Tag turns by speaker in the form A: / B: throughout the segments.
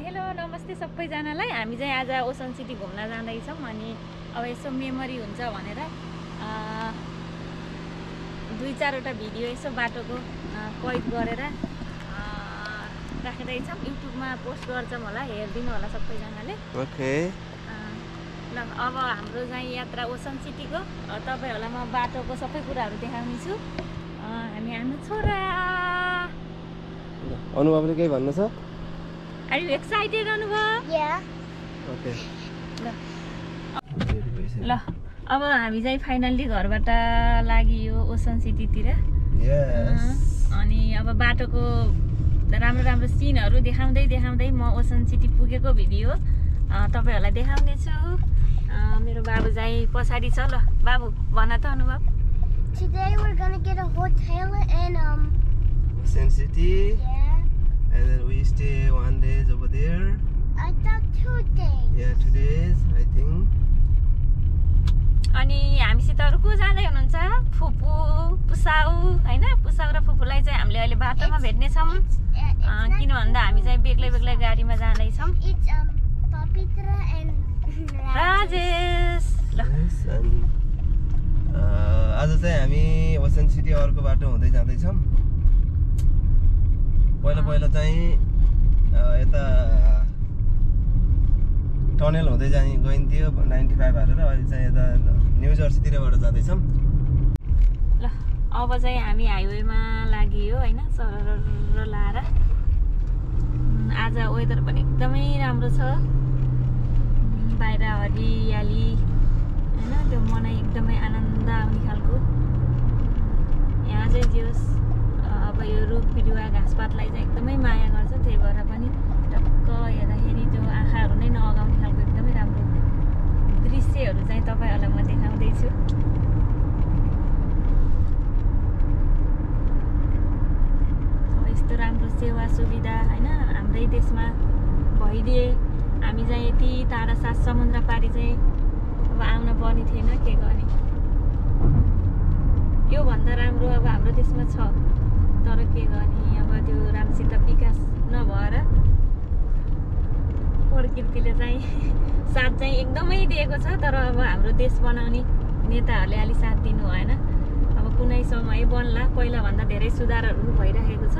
A: Hello नमस्ते सबैजनालाई। हामी चाहिँ आज ओसन सिटी घुम्न जाँदैछौँ अनि अब यसो मेमोरी हुन्छ भनेर 2-4वटा भिडियो यसो बाटोको कैद गरेर राख्दैछौँ। युट्युबमा पोस्ट गर्छौँ होला, हेरिदिनु होला सबैजनाले।
B: ओके
A: ल अब हाम्रो चाहिँ यात्रा ओसन सिटीको। तपाईहरुलाई म बाटोको सबै कुराहरू देखाउने छु। हामी हाम्रो छोरा
B: अनुभवले केही भन्नु छ?
A: Are you excited, Anubhav?
C: Yeah.
B: Okay
A: ल अब हामी चाहिँ फाइनल्ली घरबाट लागियो ओसन सिटीतिर।
B: यस
A: अनि अब बाटोको राम्रो राम्रो सिनहरू देखाउँदै म ओसन सिटी पुगेको भिडियो तपाईहरुलाई देखाउने छु। मेरो बाबु चाहिँ पछाडी छ। ल बाबु भन त अनुभव।
C: Today we're gonna get a hotel in
B: Ocean City.
C: Yeah.
B: And then we stay 1 day over there.
C: I thought 2 days.
B: Yeah, 2 days, I think.
A: अनि हामीसित अरु को जाँदै हुनुहुन्छ? फुपू, पुसाउ हैन? पुसाउ र फुपूलाई चाहिँ हामीले अहिले बाटोमा भेट्ने छौं। किन भन्दा हामी चाहिँ बेग्लै गाडीमा जाँदै छौं।
C: It's Papitra and
A: Rajesh. ल
B: आज चाहिँ हामी ओसन सिटी अर्को बाटो हुँदै जाँदै छौं। पहिला चाहिँ यता टनल हुँदै गइन्थ्यो 95 हालेर, अहिले चाहिँ यता न्यू जर्सीतिरबाट जाँदै छौं।
A: ल अब चाहिँ हामी हाइवेमा लागियो हैन, सरर लाएर। आज वेदर पनि एकदमै राम्रो छ। बाहिर हरियाली हैन, त्यो मनै एकदमै आनन्द आउने खालको। यहाँ चाहिँ जोस अब यो रुख बिरुवा घाँसपातलाई चाहिँ एकदमै माया गर्छ। त्यही भएर पनि टक्क हेर्दाखेरि त्यो आँखाहरू नै नअगाउने खालको एकदमै राम्रो दृश्यहरू चाहिँ तपाईहरुलाई म देखाउँदैछु। यस्तो राम्रो सेवा सुविधा हैन हाम्रै देशमा भइदिए हामी चाहिँ यति टाढा 7 समुद्र पारी चाहिँ अब आउन पर्ने थिएन। के गर्ने, यो भन्दा राम्रो अब हाम्रो देशमा छ। तर के गर्ने, अब त्यो राम्रोसित विकास नभएर प्रकृतिले चाहिँ साथ चाहिँ एकदमै दिएको छ। तर अब हाम्रो देश बनाउने नेताहरूले अलि साथ दिनु भएन। अब कुनै समय बन्ला, पहिला भन्दा धेरै सुधारहरू भइरहेको छ।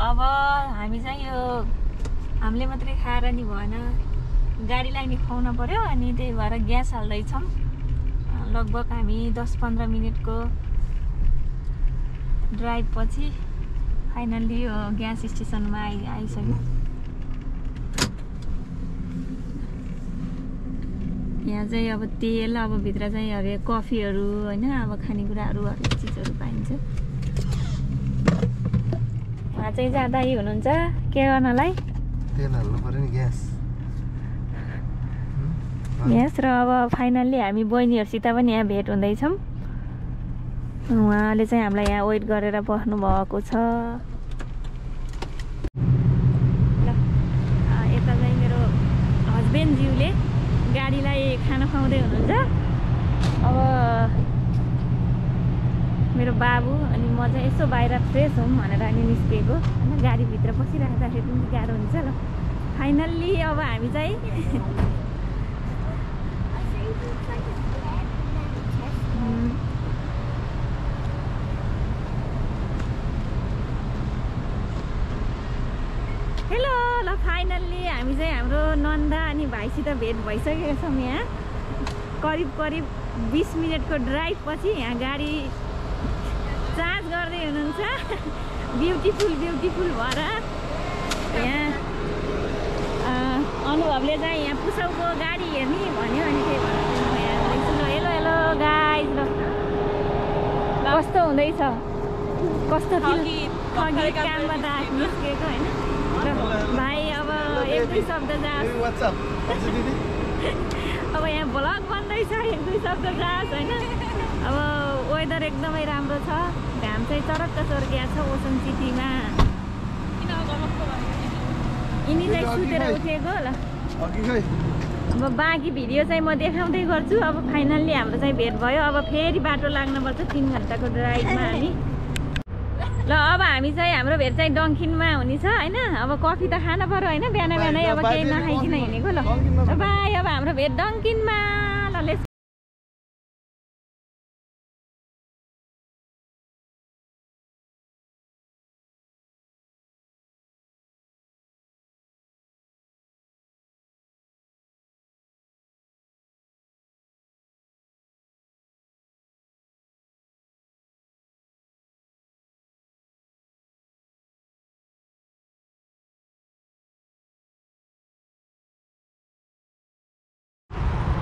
A: अब हामी चाहिँ यो हामीले मात्रै खाएर नि भएन, गाडीलाई नि खुवाउन पर्यो। अनि त्यही भएर ग्यास हाल्दैछौँ। लगभग हामी 10-15 मिनेटको ड्राइभ पछि फाइनल्ली यो ग्यास स्टेसनमा आइसक्यो। यहाँ चाहिँ अब तेल, अब भित्र चाहिँ हरेक कफीहरू होइन, अब खानेकुराहरू हरेक चिजहरू पाइन्छ। उहाँ चाहिँ जाँदा हुनुहुन्छ के गर्नलाई?
B: तेल हाल्नु पर्यो नि, ग्यास।
A: र अब फाइनल्ली हामी बहिनीहरूसित पनि यहाँ भेट हुँदैछौँ। उहाँले चाहिँ हामीलाई यहाँ वेट गरेर बस्नु भएको छ। ल यता चाहिँ मेरो हस्बेन्डज्यूले गाडीलाई खाना खुवाउँदै हुनुहुन्छ। अब मेरो बाबु अनि म चाहिँ यसो बाहिर फ्रेस हौँ भनेर अनि निस्केको होइन। गाडीभित्र बसिराख्दाखेरि पनि गाह्रो हुन्छ। ल फाइनल्ली अब हामी चाहिँ हेलो। ल फाइनल्ली हामी चाहिँ हाम्रो नन्दा अनि भाइसित भेट भइसकेका छौँ। यहाँ करिब 20 मिनटको ड्राइभ पछि यहाँ गाडी चार्ज गर्दै हुनुहुन्छ। ब्युटिफुल भएर यहाँ अनुभवले चाहिँ यहाँ पुसौको गाडी हेर्ने भन्यो अनि त्यही भएर म यहाँ आउँदैछु। ल हेलो गाइज। ल कस्तो हुँदैछ? कस्तो ठगी कामबाट निस्केको होइन। भाइ अब 1-2 शब्द जाओस्। अब यहाँ भ्लग बन्दैछ, 1-2 शब्द जाओस् होइन। अब वेदर एकदमै राम्रो छ। घाम चाहिँ चरक्क चर्किया छ ओसन सिटीमा। यिनी चाहिँ सुतेर उठेको। ल अब बाँकी भिडियो चाहिँ म देखाउँदै गर्छु। अब फाइनल्ली हाम्रो चाहिँ भेट भयो। अब फेरि बाटो लाग्नुपर्छ 3 घन्टाको ड्राइभमा हामी। ल अब हामी चाहिँ हाम्रो भेट चाहिँ डङ्किनमा हुनेछ होइन। अब कफी त खानु पर्यो होइन, बिहानै अब केही नखाइकन हिँडेको। ल बाई। अब हाम्रो भेट डङ्किनमा। ल लेट्स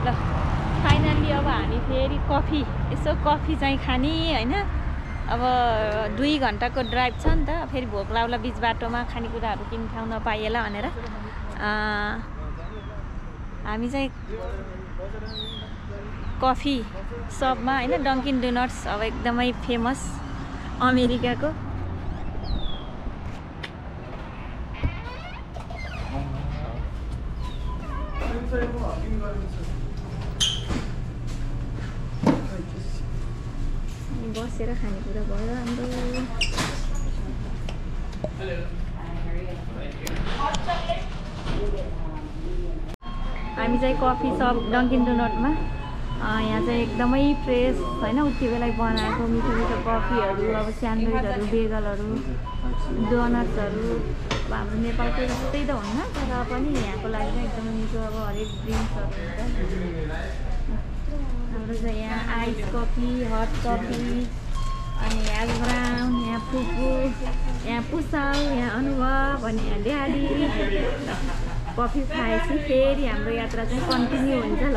A: ल फाइनल्ली अब हामी फेरि यसो कफी चाहिँ खाने होइन। अब 2 घन्टाको ड्राइभ छ नि त। फेरि भोक लाग्ला बिच बाटोमा खानेकुराहरू किन खाउन पाइएला भनेर हामी चाहिँ कफी सपमा होइन, डङ्किन डोनट्स अब एकदमै फेमस अमेरिकाको। बसेर खानेकुरा भयो हाम्रो। हामी चाहिँ कफी सप डङ्किन डोनटमा यहाँ चाहिँ एकदमै फ्रेस होइन, उति बेला बनाएको मिठो कफीहरू, अब स्यान्डविचहरू, बेगलहरू, डोनट्सहरू। अब हाम्रो नेपालको जस्तै त हुन्न तर पनि यहाँको लागि चाहिँ एकदमै मिठो। अब हरेक ड्रिङ्क्सहरू हुन्छ हाम्रो चाहिँ। यहाँ आइस कफी, हट कफी, अनि यहाँ ब्राउन, यहाँ फुपू, यहाँ पुसाउ, यहाँ अनुभव, अनि यहाँ ड्याडी। कफी खाएपछि फेरि हाम्रो यात्रा चाहिँ कन्टिन्यू हुन्छ। ल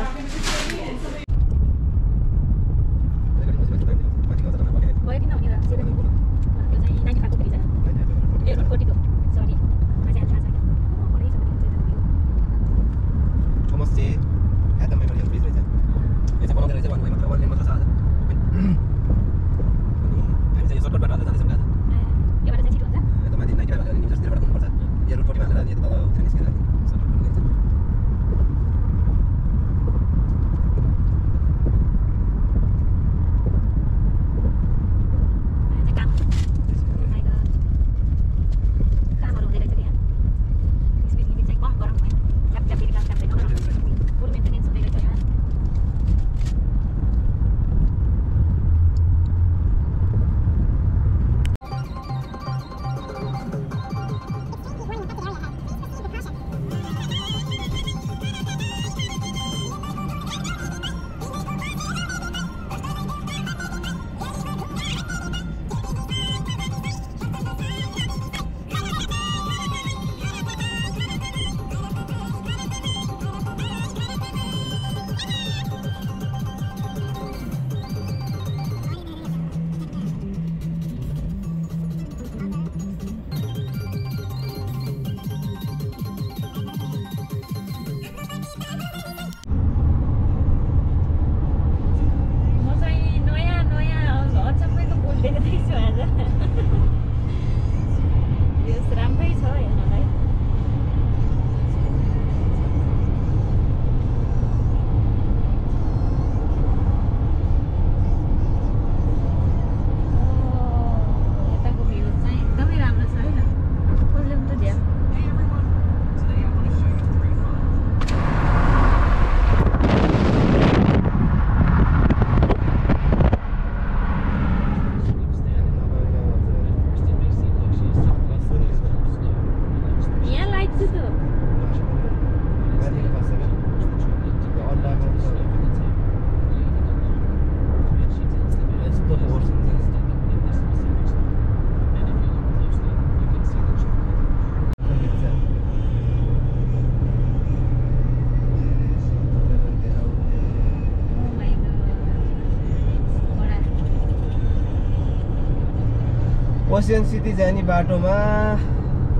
B: ओसियन सिटी जाने बाटोमा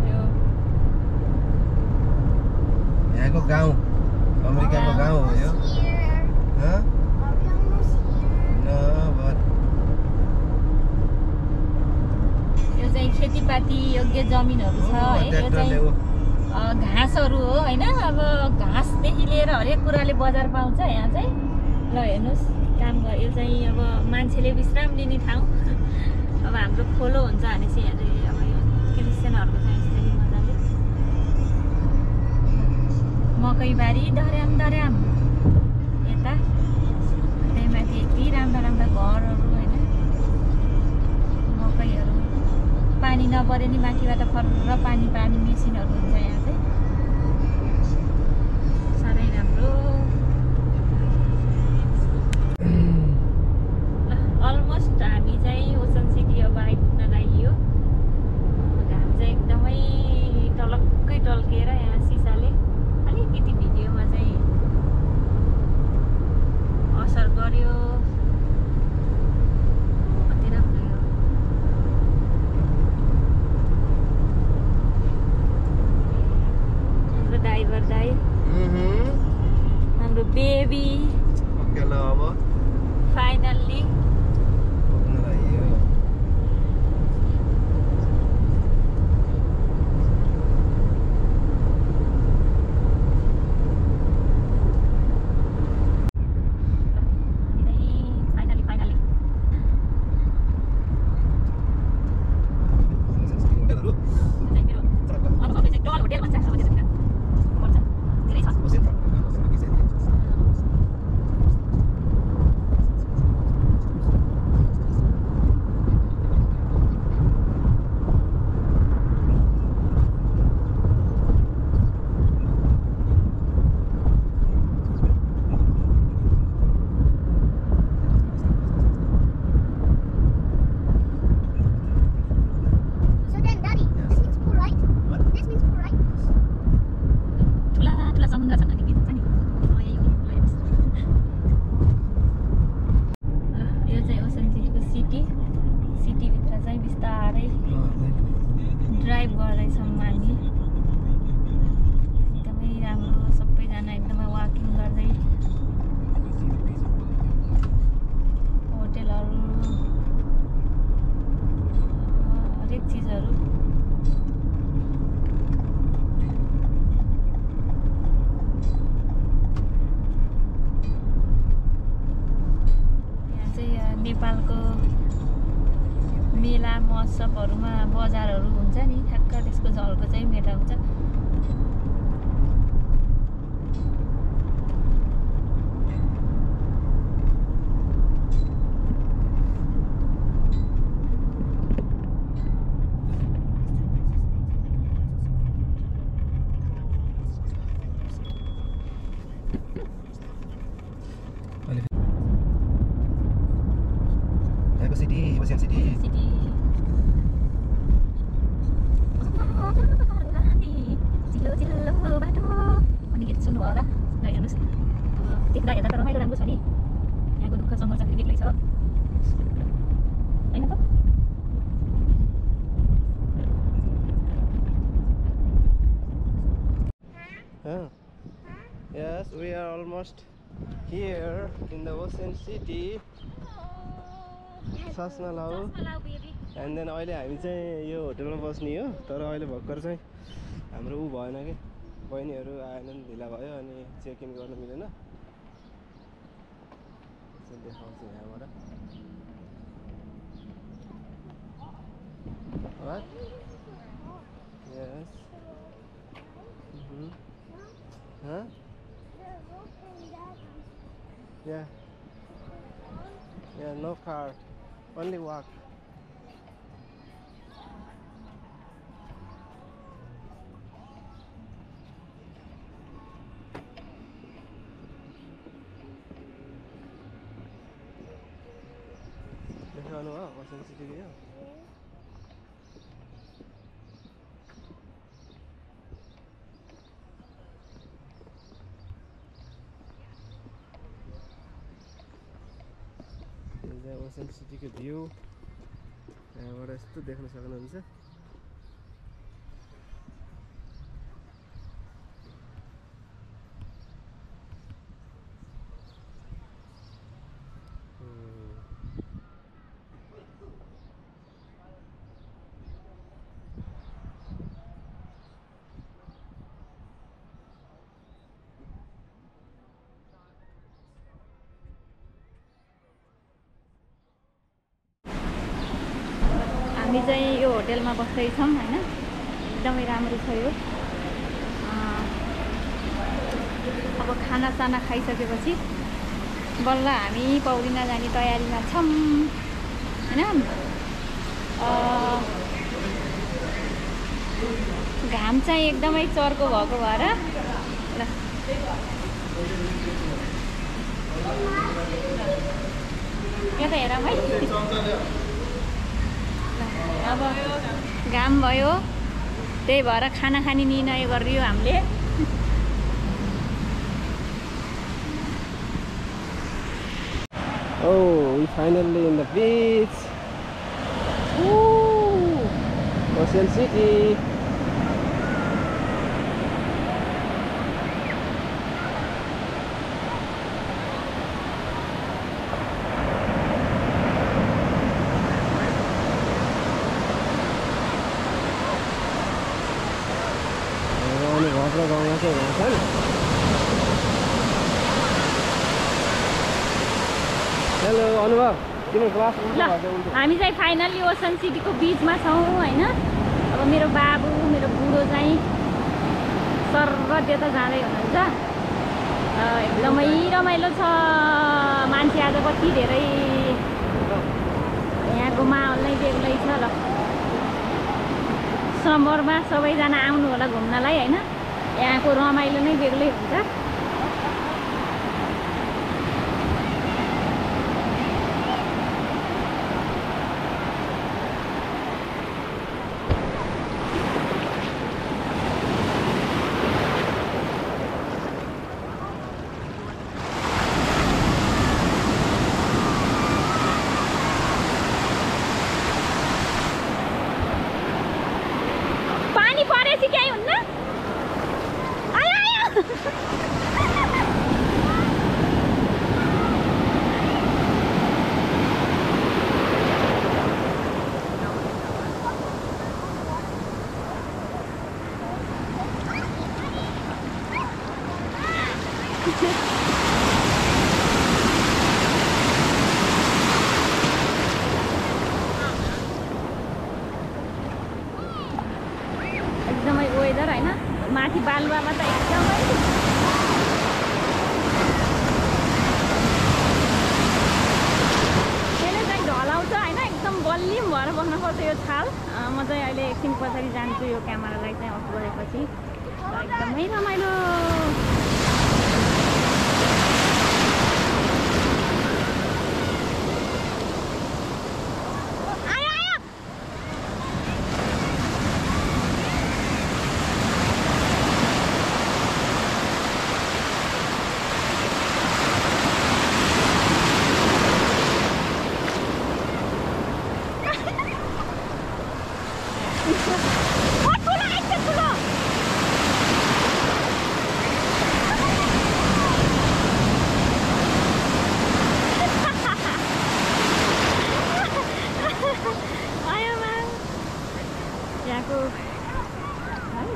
A: यो
B: यहाँको गाउँ अमेरिकाको गाउँ हो यो
C: Here.
B: हँ
C: Almost here.
B: न बट
A: यो चाहिँ खेतीपाती योग्य जमिनहरू छ है। यो
B: ट्र्याक्टरले
A: चाहिँ घाँसहरू हो होइन। अब घाँसदेखि लिएर हरेक कुराले बजार पाउँछ यहाँ चाहिँ। ल हेर्नुहोस् काम गर। यो चाहिँ अब मान्छेले विश्राम लिने ठाउँ। अब हाम्रो खोलो हुन्छ भनेपछि यहाँ चाहिँ अब यो क्रिस्चियनहरूको चाहिँ यसरी मजाले मकैबारी धर्याम धर्याम यता त्यही माथि यति राम्रा राम्रा घरहरू होइन। मकैहरू पानी नपरे नि माथिबाट फर्र पानी पानी मेसिनहरू हुन्छ यहाँ चाहिँ। साह्रै राम्रो। अलमोस्ट हामी चाहिँ ओसन सिटी अब आइपुग्न लागियो। घाम चाहिँ एकदमै टलक्कै टल्किएर यहाँ सिसाले अलिकति भिडियोमा चाहिँ असर गर्यो। कति राम्रो यो। हाम्रो ड्राइभर दाइ हाम्रो बेबी
B: ओके ल अब
A: फाइनल्ली
B: पुग्न लाग्यो
C: So then, Daddy, this means pull right.
B: What?
C: This means pull right.
A: ठुला ठुला समुद्र छ नि हुन्छ नि। यो चाहिँ ओसन सिटीको सिटीभित्र चाहिँ बिस्तारै ड्राइभ गर्दैछौँ हामी। एकदमै राम्रो सबैजना एकदमै वाकिङ गर्दै होटेलहरू हरेक चिजहरू यहाँ चाहिँ नेपालको मेला महोत्सवहरूमा बजारहरू हुन्छ नि ठ्याक्क त्यसको झल्को चाहिँ मेला हुन्छ।
B: यहाँको सिटी ओसियन सिटी
A: सिटी चिल्लो चिल्लो बाटो अनि गीत सुन्नुभयो होला। ल हेर्नुहोस् देख्दा हेर्दा त रमाइलो राम्रो छ नि। यहाँको दुःख सङ्घर्ष फेरि बेग्लै छ होइन त।
B: Huh? Yes, we are almost here in the ocean city. सस्ना लाऊ एन्ड देन अहिले हामी चाहिँ यो होटेलमा बस्ने हो। तर अहिले भर्खर चाहिँ हाम्रो ऊ भएन कि बहिनीहरू आएनन् ढिला भयो अनि चेक इन गर्न मिलेन। देखाउँछु यहाँबाट। What? Yes. Huh? Yeah. Yeah, no car. Only walk. देखाउनु हो ओसन सिटी यो। ओसन सिटीको भ्यू यहाँबाट यस्तो देख्न सक्नुहुन्छ।
A: हामी चाहिँ यो होटेलमा बस्दैछौँ होइन, एकदमै राम्रो छ यो। अब खानासाना खाइसकेपछि बल्ल हामी पौडिन जाने तयारीमा छौँ होइन। घाम चाहिँ एकदमै चर्को भएको भएर ल यो त हेर भाइ, अब घाम भयो त्यही भएर खाना खाने निर्णय गरियो हामीले।
B: Oh, we finally in the beach. Ooh, Ocean City. Hello अनुभव, किन क्लास
A: ल हामी चाहिँ फाइनल्ली ओसन सिटीको बिचमा छौँ होइन। अब मेरो बाबु मेरो बुढो चाहिँ सर्र त्यता जाँदै हुनुहुन्छ। एकदमै रमाइलो छ, मान्छे आज कति धेरै, यहाँको माहौल नै बेग्लै छ। ल समरमा सबैजना आउनु होला घुम्नलाई होइन, यहाँको रमाइलो नै बेग्लै हुन्छ। एकदमै वेदर होइन, माथि बालुवामा त एकदमै त्यसले चाहिँ ढलाउँछ होइन, एकदम बलिम भएर बस्नुपर्छ यो छाल। म चाहिँ अहिले एकछिन पछाडि जान्छु यो क्यामेरालाई चाहिँ अफ गरेपछि। एकदमै रमाइलो।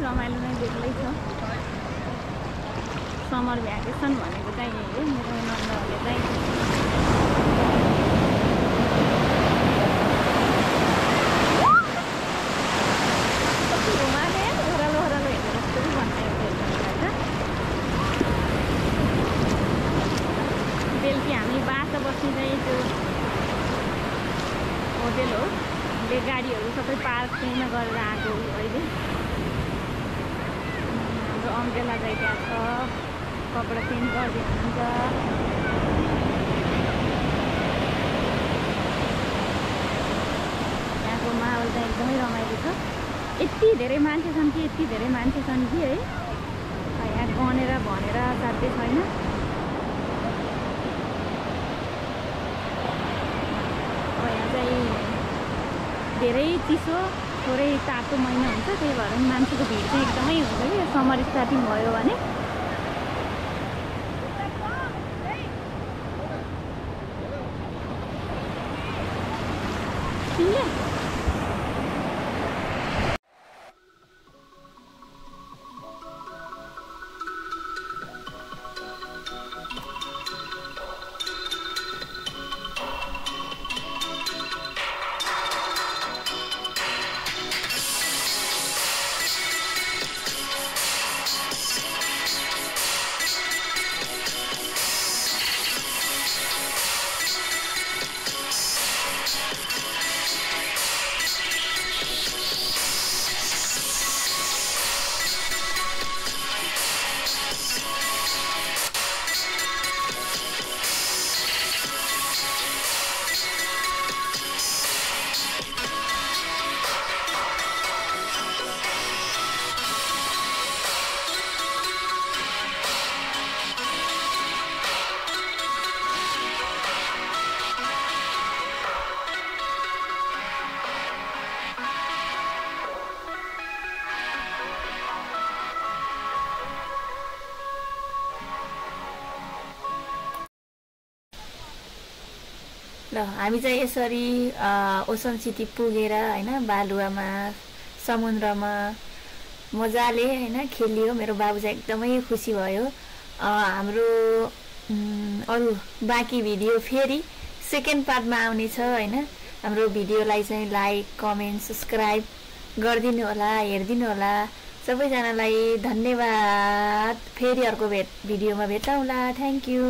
A: रमाइलो नै बेग्लै छ। समर भ्याकेसन भनेको चाहिँ यही हो। मेरो नन्दहरूले चाहिँ घुमाले ओह्रालो ओह्रालो हेरेर जस्तो पनि बनाएको होइन। बेलुकी हामी बासा बस्ने चाहिँ त्यो होटेल हो, गाडीहरू सबै पार्क त्यहीँमा गरेर आएको अहिले। हाम्रो अम्ब्रेला चाहिँ त्यहाँ छ, कपडा चेन्ज गरिदिनु हुन्छ। यहाँको माहौल चाहिँ एकदमै रमाइलो छ। यति धेरै मान्छे छन् कि यति धेरै मान्छे छन् कि है, यहाँ गनेर भनेर साध्य छैन। अब यहाँ चाहिँ धेरै चिसो थोरै तातो महिना हुन्छ, त्यही भएर मान्छेको भिड चाहिँ एकदमै हुन्छ कि समर स्टार्टिङ भयो भने। ल हामी चाहिँ यसरी ओसन सिटी पुगेर हैन बालुवामा समुद्रमा मजाले हैन खेलियो। मेरो बाबु चाहिँ एकदमै खुसी भयो। हाम्रो अरु बाँकी भिडियो फेरि सेकेन्ड पार्टमा आउने छ हैन। हाम्रो भिडियोलाई चाहिँ लाइक कमेन्ट सब्स्क्राइब गरिदिनु होला, हेरिदिनु होला। सबैजनालाई धन्यवाद। फेरि अर्को भिडियोमा भेटौँला। Thank you.